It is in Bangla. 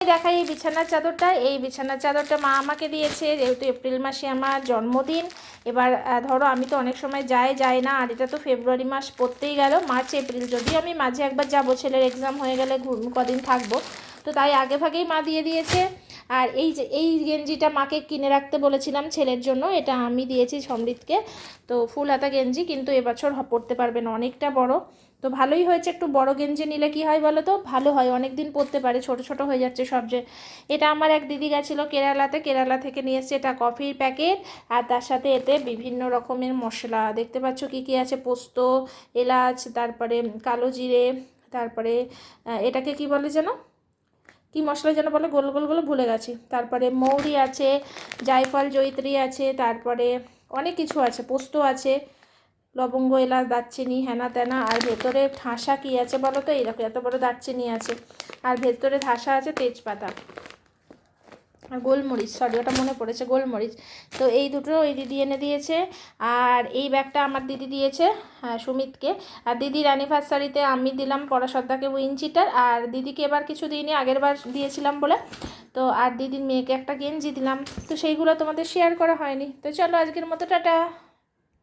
দেখাই এই বিছানার চাদরটা। এই বিছানার চাদরটা মা আমাকে দিয়েছে, যেহেতু এপ্রিল মাসে আমার জন্মদিন। এবার ধরো আমি তো অনেক সময় যাই না, আর এটা তো ফেব্রুয়ারি মাস পড়তেই গেল, মার্চ এপ্রিল, যদিও আমি মাঝে একবার যাবো, ছেলের এক্সাম হয়ে গেলে কদিন থাকবো, তো তাই আগে ভাগেই মা দিয়ে দিয়েছে। আর এই যে এই গেঞ্জিটা মাকে কিনে রাখতে বলেছিলাম ছেলের জন্য, এটা আমি দিয়েছি সমৃদ্ধকে। তো ফুল হাতা গেঞ্জি, কিন্তু এবছর পরতে পারবে না, অনেকটা বড়। তো ভালোই হয়েছে, একটু বড় গেঞ্জি নিলে কি হয় বলো তো, ভালো হয়, অনেক দিন পরতে পারে, ছোট ছোট হয়ে যাচ্ছে সব যে। এটা আমার এক দিদি গেছিলো কেরালাতে, কেরালা থেকে নিয়ে এসছে এটা কফির প্যাকেট, আর তার সাথে এতে বিভিন্ন রকমের মশলা দেখতে পাচ্ছ কী কী আছে, পোস্ত, এলাচ, তারপরে কালো জিরে, তারপরে এটাকে কি বলে যেন, কি মশলা যেন বলে, গোল গোলগুলো ভুলে গেছি, তারপরে মৌরি আছে, জায়ফল জয়িত্রী আছে, তারপরে অনেক কিছু আছে, পোস্ত আছে, লবঙ্গ, এলাচ, দারচিনি, হেনা তেনা, আর ভেতরে ঠাসা কী আছে বলো তো, এইরকম এত বড় দারচিনি আছে, আর ভেতরে ঠাসা আছে তেজপাতা আর গোলমরিচ, সরি ওটা মনে পড়েছে, গোলমরিচ। তো এই দুটো ওই দিদি এনে দিয়েছে। আর এই ব্যাগটা আমার দিদি দিয়েছে, হ্যাঁ সুমিতকে। আর দিদির অ্যানিভার্সারিতে আমি দিলাম পরাশদ্দাকে উইনচিটার, আর দিদিকে এবার কিছু দিইনি, আগের বার দিয়েছিলাম বলে। তো আর দিদির মেয়েকে একটা গেঞ্জি দিলাম, তো সেইগুলো তোমাদের শেয়ার করা হয়নি। তো চলো আজকের মতো টাটা।